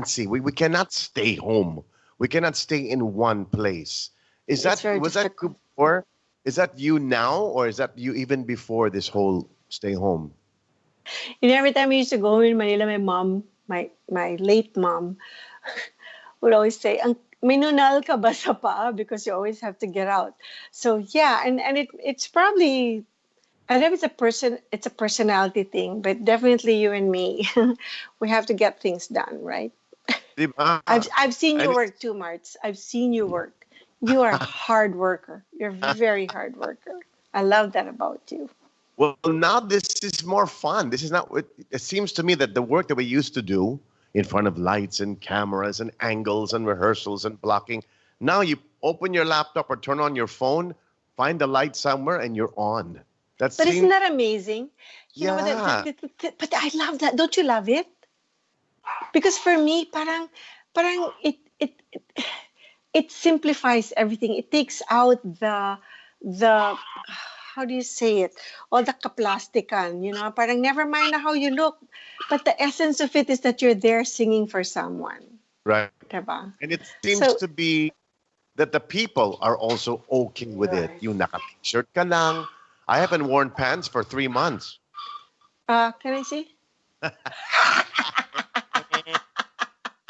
see. We cannot stay home. We cannot stay in one place. It's very Was that you difficult. before? Is that you now, or is that you even before this whole stay home? And every time I used to go in Manila, my mom, my late mom, would always say, may nunal ka ba sa paa? Because you always have to get out. So yeah, and it's probably, I don't know if it's a personality thing, but definitely you and me, we have to get things done, right? Di ba? I've seen And you work too, Marts. I've seen you work. You are a hard worker. You're a very hard worker. I love that about you. well, now this is more fun. This is not. It seems to me that the work that we used to do in front of lights and cameras and angles and rehearsals and blocking. Now you open your laptop or turn on your phone, find the light somewhere, and you're on. That But isn't seems, that amazing? You know, yeah, but I love that. Don't you love it? Because for me, parang it simplifies everything. It takes out the how do you say it? All the kaplastikan, you know, parang never mind how you look, but the essence of it is that you're there singing for someone. right. Diba? And it seems So, to be that the people are also okay with it. Yung naka-t-shirt ka lang. I haven't worn pants for 3 months. can I see?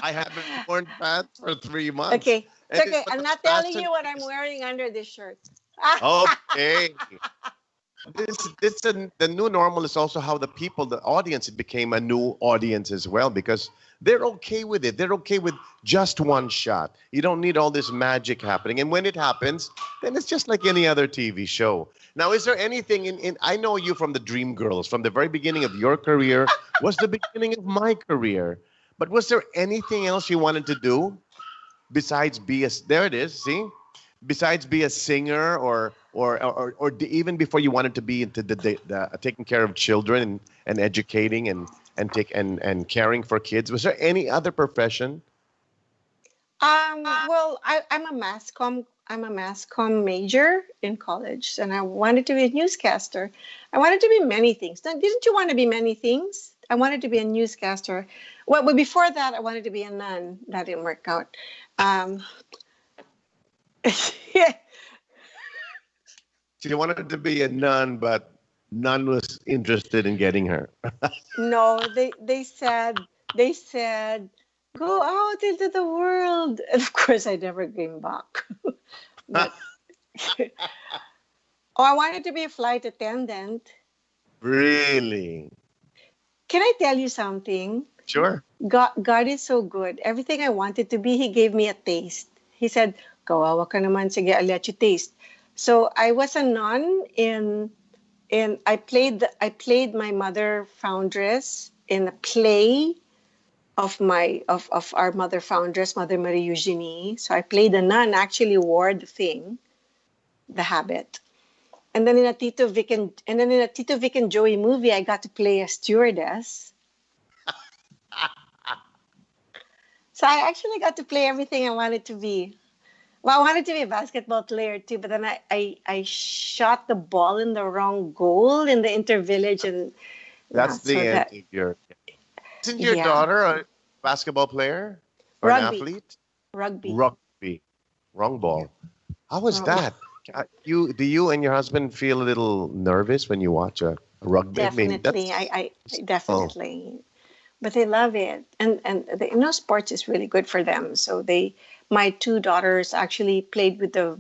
I haven't worn pants for 3 months. Okay, it's And it's okay. but I'm the not telling fashion you what I'm is wearing under this shirt. okay. The new normal is also how the people, the audience, it became a new audience as well because they're okay with it. They're okay with just one shot. You don't need all this magic happening. And when it happens, then it's just like any other TV show. Now, is there anything in I know you from the Dream Girls, from the very beginning of your career, was the beginning of my career. But was there anything else you wanted to do besides be a, there it is, see? Besides be a singer even before you wanted to be into the taking care of children and educating and caring for kids, was there any other profession? Well, I'm a mass comm major in college, and I wanted to be a newscaster. I wanted to be many things. Now, didn't you want to be many things? I wanted to be a newscaster. Well, but before that, I wanted to be a nun. That didn't work out. Um, yeah, She wanted to be a nun, but none was interested in getting her. no, they said go out into the world, and of course, I never came back. But oh, I wanted to be a flight attendant. Really? Can I tell you something? Sure. God is so good. Everything I wanted to be, He gave me a taste. He said, "Kawawa ka naman, sige, I'll let you taste." So I was a nun in I played my mother foundress in a play of our mother foundress, Mother Marie Eugenie. So I played a nun, actually wore the thing, the habit. And then in a Tito Vic and Joey movie, I got to play a stewardess. So I actually got to play everything I wanted to be. Well, I wanted to be a basketball player too, but then I shot the ball in the wrong goal in the intervillage, and yeah, That's so the end that of your. Isn't your yeah, daughter a basketball player or an rugby, athlete? rugby. Rugby. Wrong ball. How was Wrong. that? You and your husband feel a little nervous when you watch a rugby? I mean, Definitely, that's I oh, definitely, but they love it, and sports is really good for them. So my two daughters actually played with the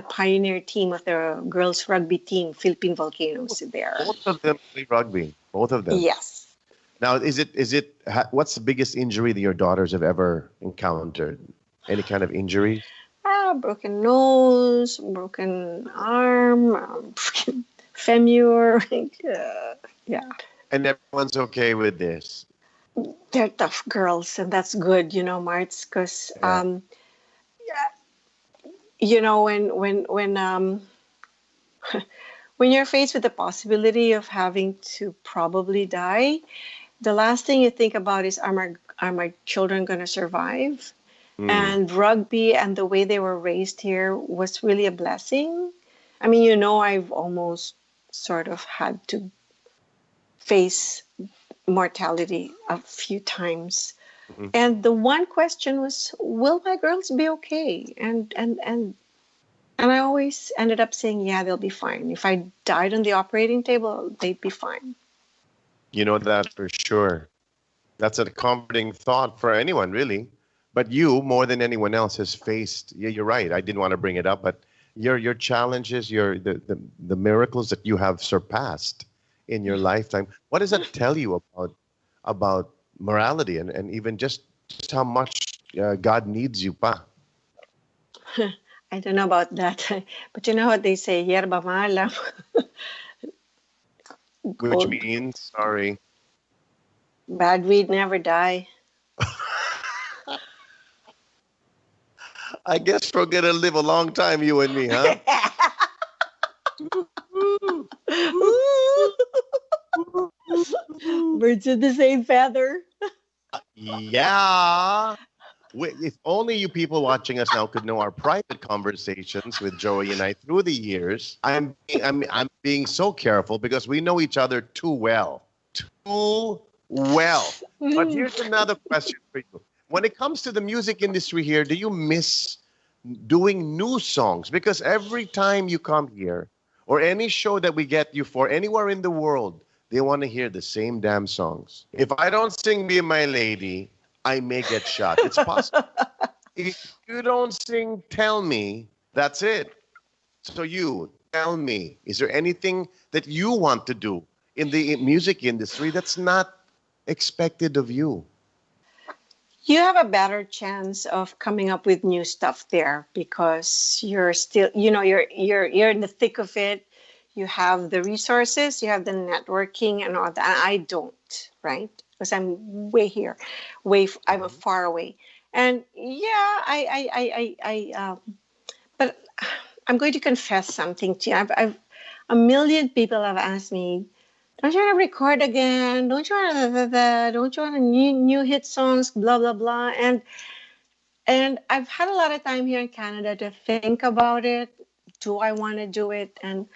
pioneer team of the girls rugby team, Philippine Volcanoes. There, both of them play rugby. Both of them. yes. Now, what's the biggest injury that your daughters have ever encountered? Any kind of injury? Broken nose, broken arm, broken femur. Yeah, And everyone's okay with this. they're tough girls, and that's good, Marts, because Yeah. when when you're faced with the possibility of having to probably die, the last thing you think about is are my children going to survive? Mm. And rugby and the way they were raised here was really a blessing. I mean, I've almost sort of had to face mortality a few times. Mhm. And the one question was, will my girls be okay? And I always ended up saying, yeah, they'll be fine. If I died on the operating table, they'd be fine. You know that for sure. That's a comforting thought for anyone, really. But you, more than anyone else, has faced. Yeah, you're right. I didn't want to bring it up, but your challenges, the miracles that you have surpassed in your lifetime. What does that tell you about morality and even just how much God needs you, pa? I don't know about that. But you know what they say, yerba mala, Which old means, sorry, bad weed never die. I guess we're gonna live a long time, you and me, huh? Birds of the same feather. Yeah. If only you people watching us now could know our private conversations with Joey and I through the years. I'm being so careful because we know each other too well. Too well. But here's another question for you. When it comes to the music industry here, do you miss doing new songs? Because every time you come here or any show that we get you for anywhere in the world, they want to hear the same damn songs. If I don't sing Me and My Lady, I may get shot. It's possible. If you don't sing Tell Me, that's it. So you tell me, is there anything that you want to do in the music industry that's not expected of you? You have a better chance of coming up with new stuff there because you're still, you're in the thick of it. You have the resources, you have the networking and all that. And I don't, right? Because I'm way here, I'm far away. And yeah, but I'm going to confess something to you. A million people have asked me, don't you want to record again? Don't you want to, don't you want to new hit songs? Blah blah blah. And I've had a lot of time here in Canada to think about it. Do I want to do it? And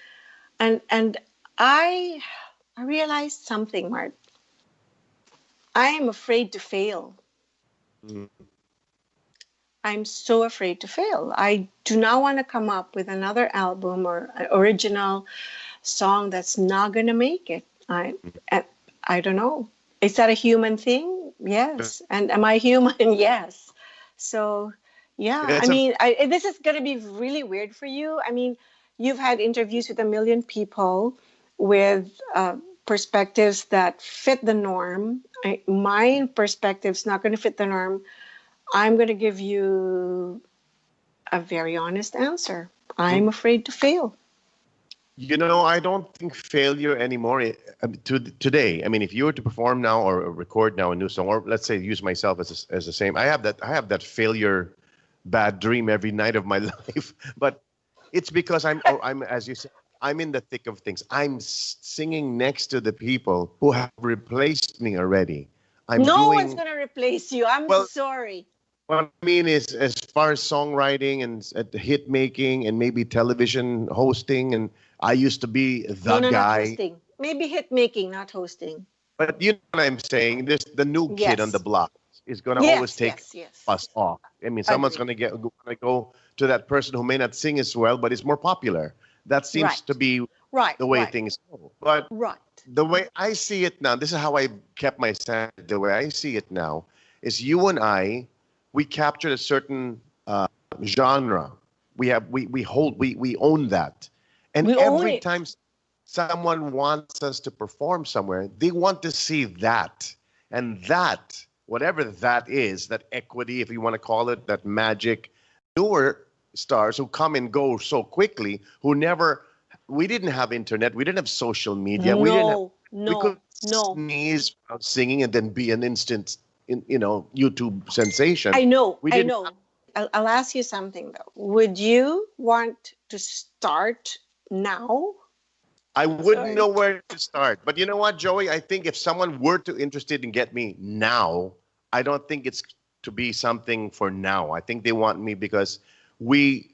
I I realized something, Mart. I am afraid to fail. Mm. I'm so afraid to fail. I do not want to come up with another album or original song that's not going to make it. I I don't know. Is that a human thing? Yes. And am I human? Yes. So, yeah. I It's a mean, this is going to be really weird for you. I mean, you've had interviews with a million people with perspectives that fit the norm. My perspective's not going to fit the norm. I'm going to give you a very honest answer. I'm afraid to fail. I don't think failure anymore today. I mean, if you were to perform now or record now a new song, or let's say use myself as the same, I have that failure bad dream every night of my life. But it's because I'm as you said, I'm in the thick of things. I'm singing next to the people who have replaced me already. I'm No one's doing going to replace you. I'm well. sorry. What I mean is, as far as songwriting and hit making and maybe television hosting, and I used to be No, the no, not guy. hosting. Maybe hit making, not hosting. But you know what I'm saying? This the new kid on the Yes. block is gonna always Yes, take yes, yes. us off. I mean, someone's Agree. gonna go to that person who may not sing as well, but is more popular. That seems to Right. be Right, the way right, things go. But right. the way I see it now, this is how I kept my sanity. The way I see it now is you and I, we captured a certain genre. We own that, and We own every it. time someone wants us to perform somewhere, they want to see that, and that whatever that is, that equity, if you want to call it, that magic, newer stars who come and go so quickly, who never. We didn't have internet. We didn't have social media. We didn't have. No, We could no, no. sneeze while singing and then be an instant, YouTube sensation. I know, We I didn't. know. I'll ask you something though. Would you want to start now? I wouldn't Sorry. know where to start. But you know what, Joey? I think if someone were to interested in get me now, I don't think it's to be something for now. I think they want me because we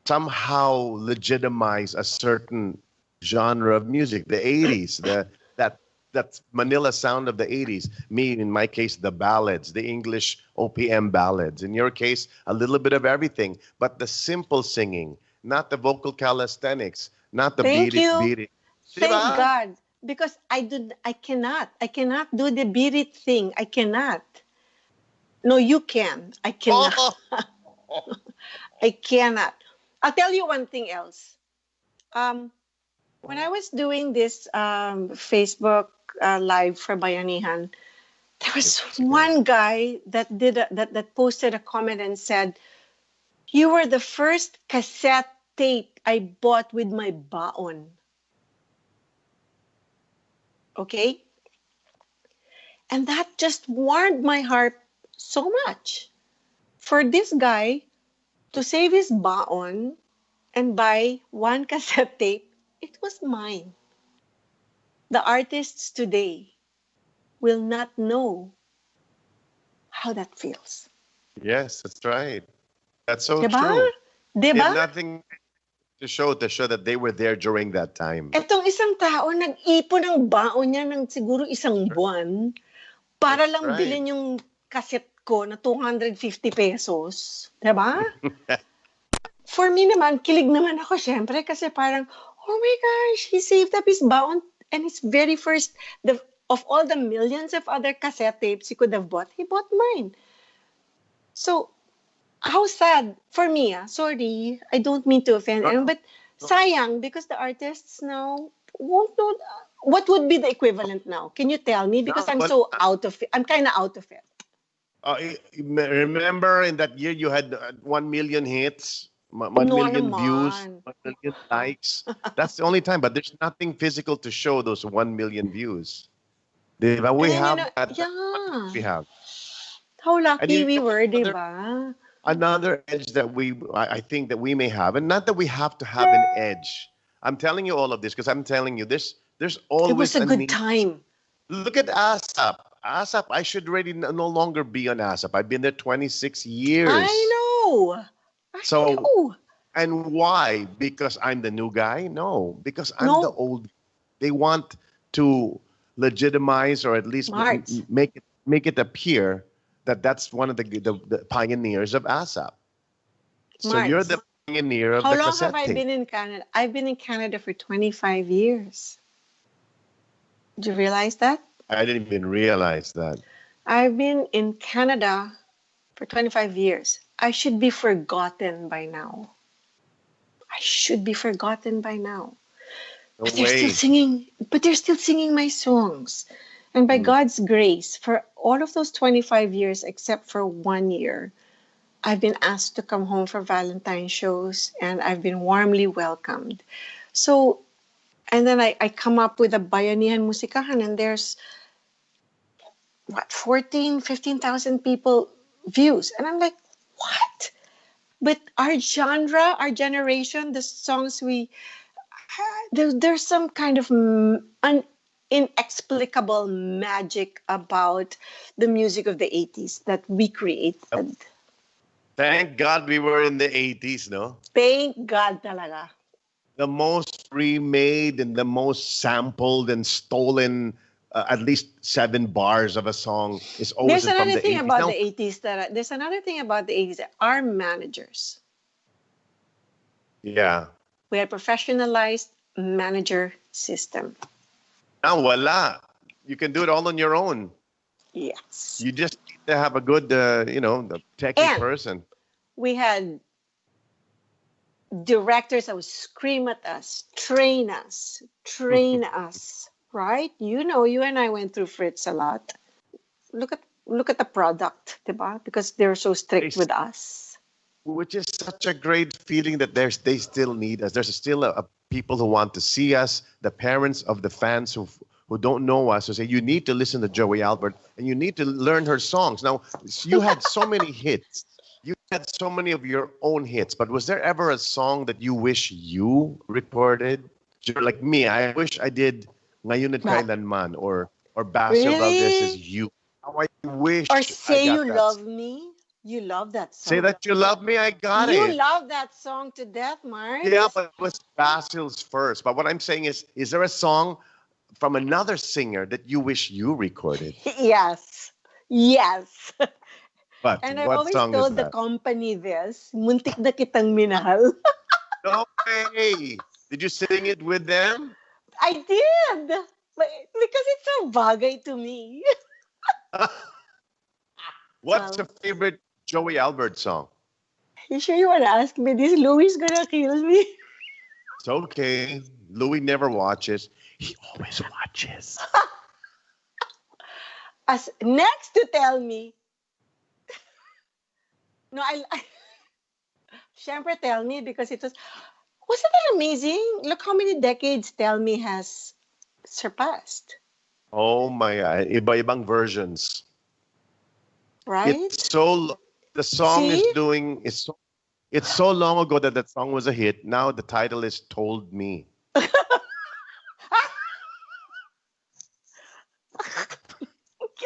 somehow legitimize a certain genre of music, the 80s, that that Manila sound of the 80s. Me, in my case, the ballads, the English OPM ballads. In your case, a little bit of everything, but the simple singing, not the vocal calisthenics, not the Thank you. beat it. Thank Diba? God. Because I cannot do the beat it thing. I cannot. No, you can. I cannot. Oh, I cannot. I'll tell you one thing else. Um, when I was doing this Facebook live for Bayanihan, there was one guy that that posted a comment and said, "You were the first cassette tape I bought with my baon." Okay? And that just warmed my heart so much. For this guy to save his baon and buy one cassette tape, it was mine. The artists today will not know how that feels. yes, that's right. That's so Diba? true. They have Diba? nothing to show that they were there during that time. Etong isang tao, nag-ipon ng baon niya ng siguro isang buwan para That's lang right. bilhin yung kaset ko na 250 pesos. Diba? For me naman, kilig naman ako syempre kasi parang, oh my gosh, he saved up his baon and his very first, of all the millions of other cassette tapes he could have bought, he bought mine. So, how sad for me, sorry, I don't mean to offend anyone, but sayang because the artists now won't know what would be the equivalent now. Can you tell me? Because I'm but- so out of it. I'm kind of out of it. Remember in that year you had 1 million hits, 1 No million views, naman. 1 million likes. That's the only time, but there's nothing physical to show those 1 million views. Diba? We And then, have you know, that. yeah. We have. How And lucky you we know, were, another, diba? another edge that I think that we may have, and not that we have to have an edge. I'm telling you all of this because I'm telling you there's It always was a good need. time. Look at ASAP. ASAP, I should really no longer be on ASAP. I've been there 26 years. I know. I So, know. and why? Because I'm the new guy? No, because I'm No. the old. They want to legitimize or at least Smart. make it appear that that's one of the pioneers of ASAP. So you're Smart. the pioneer of How the long have cassette I tape. been in Canada? I've been in Canada for 25 years. Did you realize that? I didn't even realize that. I've been in Canada for 25 years. I should be forgotten by now. I should be forgotten by now. No But they're still way. singing. But they're still singing my songs. And by God's grace, for all of those 25 years, except for 1 year, I've been asked to come home for Valentine shows, and I've been warmly welcomed. So, and then I come up with a Bayanihan Musikahan, and there's, 15,000 people views. And I'm like, what? But our genre, our generation, the songs there's some kind of inexplicable magic about the music of the 80s that we created. Thank God we were in the 80s, no? Thank God talaga. The most remade and the most sampled and stolen, at least 7 bars of a song is always There's from another the thing 80s. about Now, the 80s there's another thing about the 80s that our managers. yeah. We had professionalized manager system. Now, voila. You can do it all on your own. Yes. You just need to have a good, the techie And- person. We had directors that would scream at us, train us, right? You know, you and I went through Fritz a lot. Look at the product, diba? Because they're so strict with us. Which is such a great feeling that they still need us. There's still a people who want to see us, the parents of the fans who don't know us, who say, you need to listen to Joey Albert and you need to learn her songs. Now, you had so many hits. You had so many of your own hits, but was there ever a song that you wish you recorded? You're like me, I wish I did Ngayon at Kailanman or Basil Really? Valdez's You. How I wish Or I Say got You that. Love Me. You love that song. Say That You Love Me, I got You it. love that song to death, Mark. Yeah, but it was Basil's first. But what I'm saying is there a song from another singer that you wish you recorded. Yes. Yes. But And I what always song is told the that? company this, muntik na kitang minahal. No way. Did you sing it with them? I did. But because it's so bagay to me. What's Well, your favorite Joey Albert song? you sure you want to ask me this? Louis gonna kill me. It's okay. Louis never watches. He always watches. As next to tell me, no, I Syempre tell me because it was, wasn't that amazing? Look how many decades Tell Me has surpassed, Oh my God. Iba-ibang versions. right? It's so, the song is See? doing, it's so long ago that that song was a hit. Now the title is Told Me.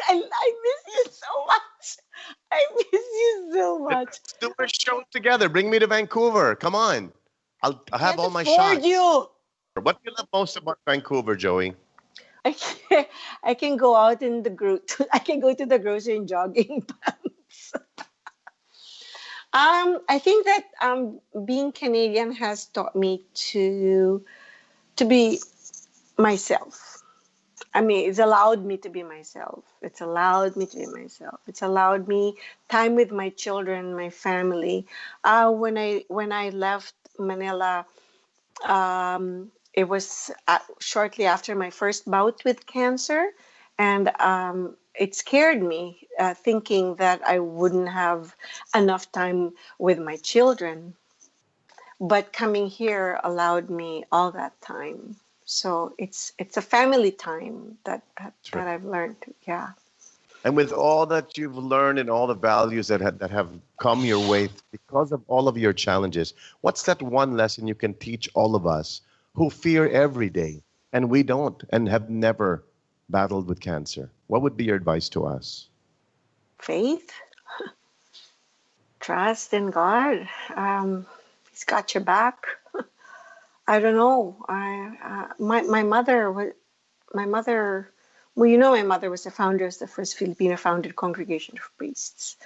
I miss you so much. I miss you so much. Let's do a show together. Bring me to Vancouver. Come on. I'll have Can't all my afford shots. you. What do you love most about Vancouver, Joey? I can go out in the I can go to the grocery in jogging pants. I think that being Canadian has taught me to be myself. I mean, it's allowed me to be myself. It's allowed me to be myself. It's allowed me time with my children, my family. When I left Manila, it was shortly after my first bout with cancer, and it scared me, thinking that I wouldn't have enough time with my children. But coming here allowed me all that time. So it's a family time That's that right. I've learned. Yeah. And with all that you've learned and all the values that have come your way because of all of your challenges, what's that one lesson you can teach all of us who fear every day and we don't and have never battled with cancer? What would be your advice to us? Faith, trust in God. He's got your back. I don't know. My mother was my mother. Well, my mother was the founder of the first Filipino founded congregation of priests.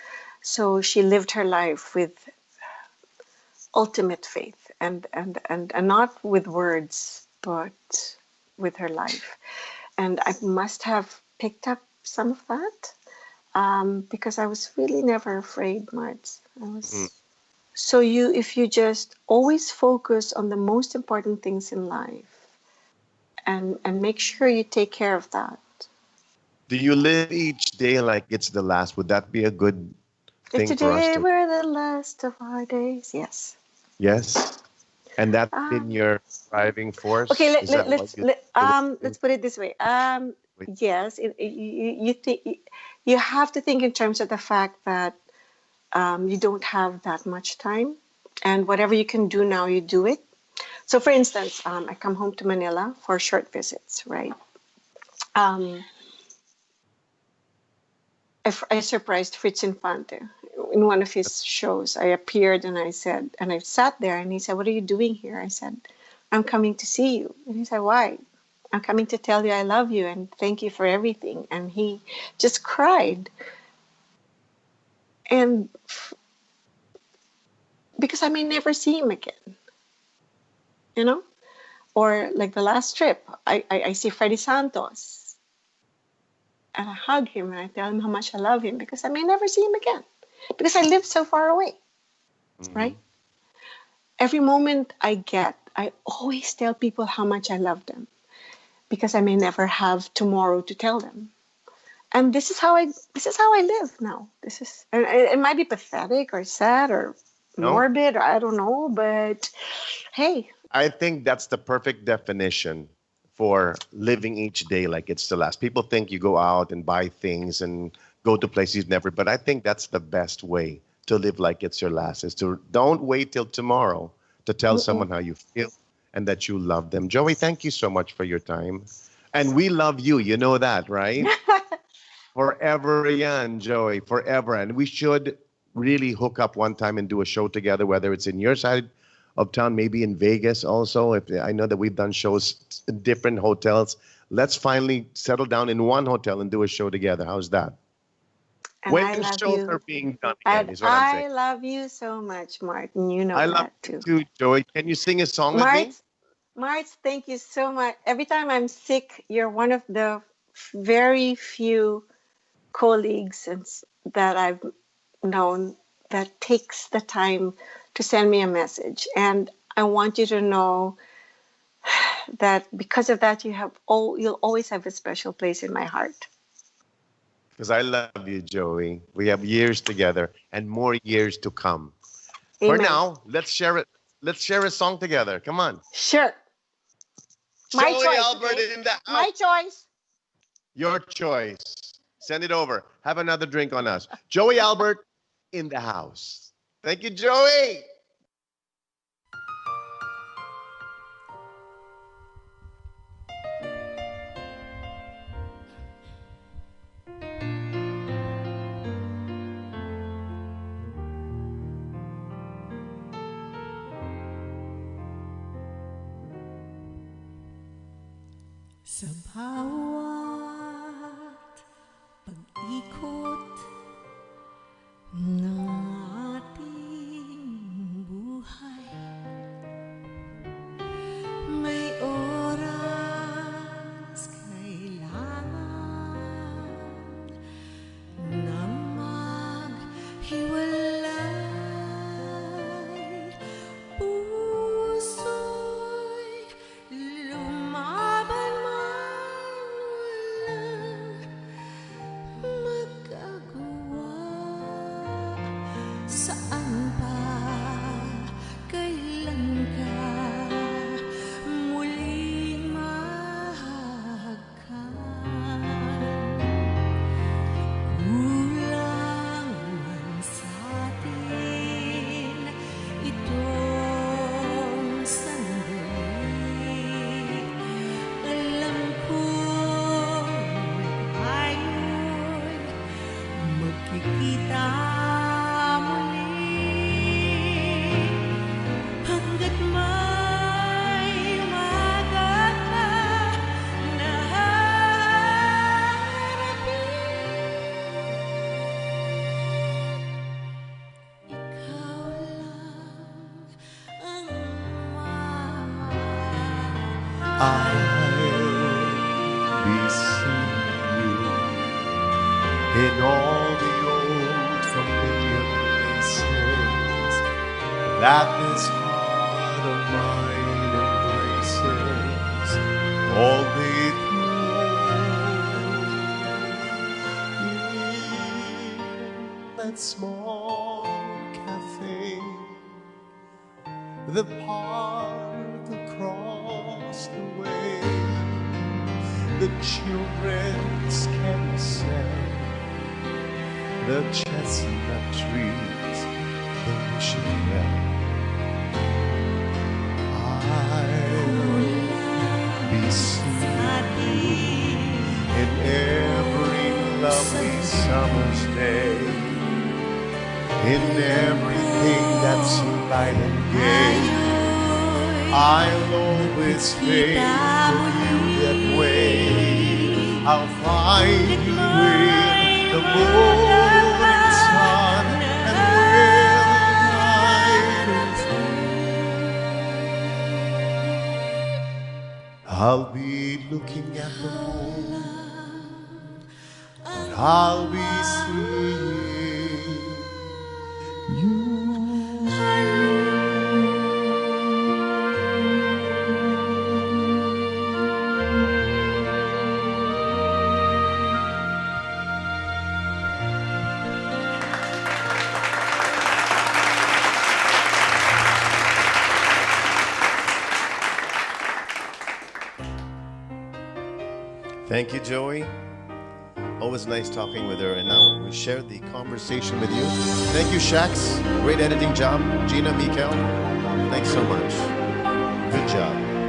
So she lived her life with ultimate faith, and not with words, but with her life. And I must have picked up some of that, because I was really never afraid much. I Mm. was so if you just always focus on the most important things in life, and make sure you take care of that. Do you live each day like it's the last? Would that be a good If thing for us today to? were the last of our days, yes. Yes. And that's been Um, your driving okay, force? Is that why you do what you do? let's put it this way. Wait. Yes, you think you have to think in terms of the fact that you don't have that much time, and whatever you can do now, you do it. So, for instance, I come home to Manila for short visits, right? Um, I surprised Fritz Infante in one of his shows. I appeared and I said, and I sat there, and he said, "What are you doing here?" I said, "I'm coming to see you." And he said, "Why?" "I'm coming to tell you I love you and thank you for everything." And he just cried. And because I may never see him again, you know? Or like the last trip, I see Freddy Santos and I hug him and I tell him how much I love him because I may never see him again because I live so far away, Hmm. right? Every moment I get, I always tell people how much I love them because I may never have tomorrow to tell them. And this is how I live now. This is, and it might be pathetic or sad or No, morbid or I don't know, but hey, I think that's the perfect definition for living each day like it's the last. People think you go out and buy things and go to places you've never, but I think that's the best way to live like it's your last is to don't wait till tomorrow to tell mm-mm. someone how you feel and that you love them. Joey, thank you so much for your time. And we love you. You know that, right? Forever yan, Joey, forever. And we should really hook up one time and do a show together, whether it's in your side of town, maybe in Vegas also. If I know that we've done shows in different hotels, let's finally settle down in one hotel and do a show together. How's that? And When I love shows you. are being done again, And is what I'm saying. I love you so much, Martin. You know I love that you too. too, Joey. Can you sing a song with Mart, me? Mart, thank you so much. Every time I'm sick, you're one of the very few colleagues that I've known that takes the time to send me a message. And I want you to know that because of that, you'll always have a special place in my heart. Because I love you, Joey. We have years together and more years to come. For Amen. now, let's share it. Let's share a song together. Come on. Sure. My Joey choice, Albert okay? in the house. My choice. Your choice. Send it over. Have another drink on us. Joey Albert in the house. Thank you, Joey. Sa bawat pag-ikot ng ating buhay, may oras kailangan na maghiwalay. Puso'y lumaban man walang magagawa. Saan pa, kailan ka muling mahagkan? Kulang man sa'tin itong sandali. Alam kong tayo'y magkikita muli. Hanggat may umaga pa na harapin, ikaw lang ang I'll be seeing you in all the old familiar places that this heart of mine embraces all day through. In that small cafe, the park across the way, the children's carousel, the chestnut trees, the wishing well. I'll be seeing you in every lovely summer's day, in everything that's light and gay. I'll always think of you that way. I'll find you in the morning sun and when night is through. I'll be looking at the moon, and I'll be seeing you. Thank you, Joey. Always nice talking with her, and now we shared the conversation with you. Thank you, Shax. Great editing job. Gina, Mikael, thanks so much. Good job.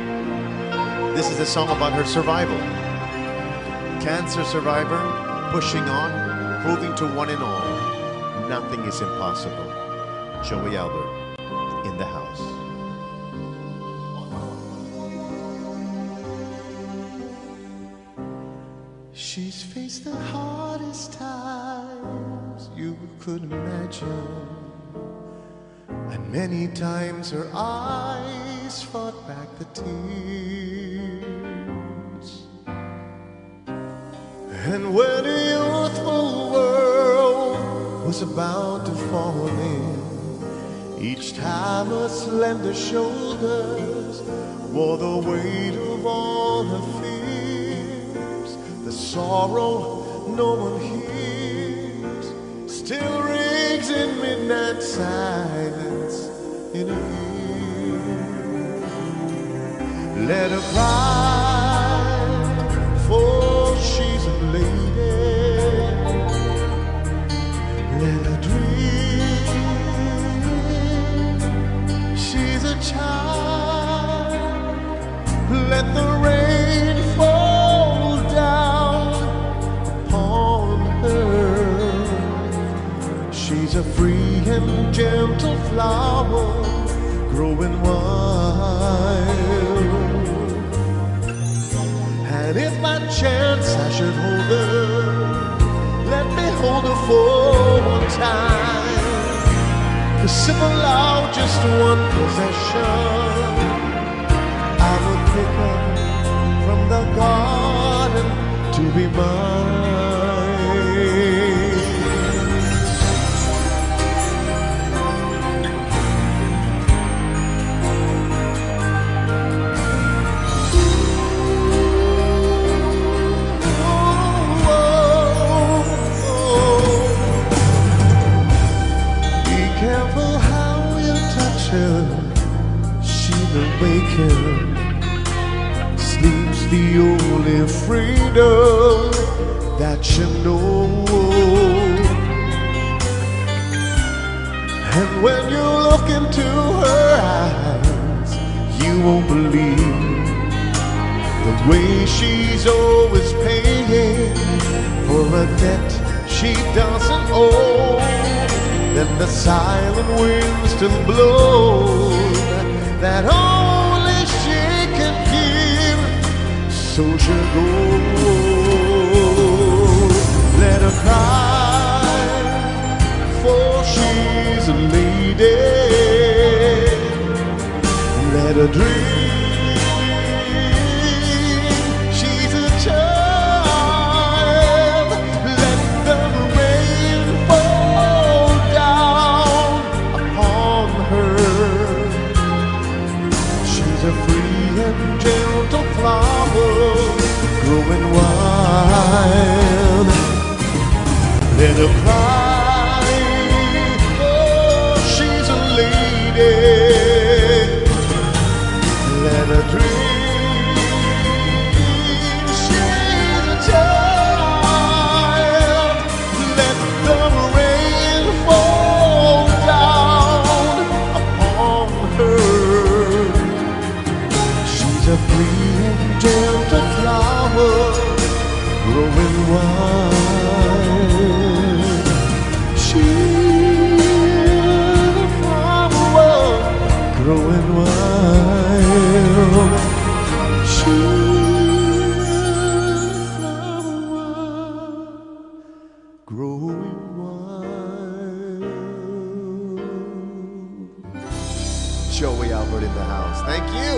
This is a song about her survival. Cancer survivor, pushing on, proving to one and all, nothing is impossible. Joey Albert in the house. attention, and many times her eyes fought back the tears. And when a youthful world was about to fall in, each time her slender shoulders bore the weight of all her fears, the sorrow no one hears still rings in midnight silence in her ear. Let her cry, for she's a lady. Let her dream, she's a child. Let the rain fall down upon her. She's a free and gentle flower growing wild. And if by chance I should hold her, let me hold her for one time. To sip aloud just one possession, I would pick her from the garden to be mine. Be careful how you touch her, she will waken. Sleep's the only freedom that you know. And when you look into her eyes, you won't believe the way she's always paying for a debt she doesn't owe. Then the silent wind still blows that only she can give. So she'll go. Let her cry, for she's a lady. Let her dream, she's a child. Let the rain fall down upon her. She's a free and gentle flower growing wild. Let her cry, oh, she's a lady. Let her dream, she's a child. Let the rain fall down upon her. She's a free and gentle flower growing wild. She's a flower growing wild. She's a flower growing wild. Joey Albert in the house. Thank you.